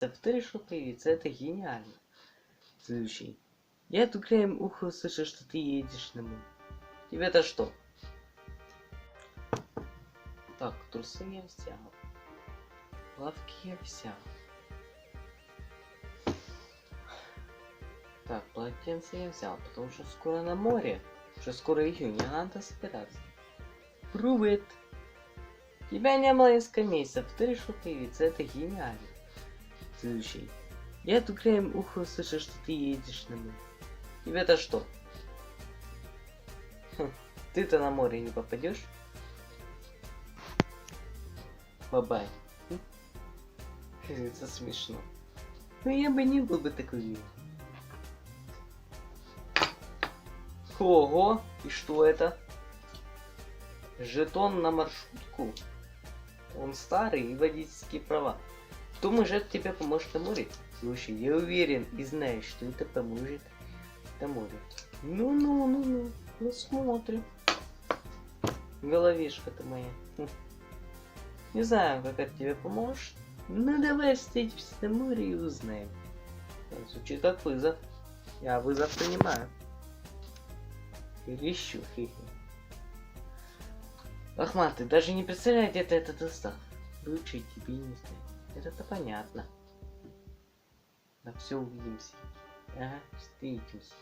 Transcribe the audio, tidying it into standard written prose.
Ты решил появиться, это гениально. Следующий. Я тут краем уха слышу, что ты едешь на море. Тебе-то что? Так, трусы я взял. Плавки я взял. Так, полотенце я взял, потому что скоро на море. Уже скоро июнь, а надо собираться. Привет! Тебя не было несколько месяцев, ты решил появиться, это гениально. Следующий. Я тут краем уха слышу, что ты едешь на море. Тебе-то что? Ты-то на море не попадешь? Бабай. Это смешно. Но я бы не был бы такой милый. Ого! И что это? Жетон на маршрутку? Он старый и водительские права. Думаешь, это тебе поможет на море? Слушай, я уверен и знаю, что это поможет на море. Ну, посмотрим. Головешка-то моя. Не знаю, как это тебе поможет. Ну давай встретимся на море и узнаем. Звучит как вызов. Я вызов принимаю. Перещу, хе-хе. Ахмат, ты даже не представляешь, где ты это достал. Лучше тебе не знать. Это-то понятно. Да все, увидимся. Ага, встретимся.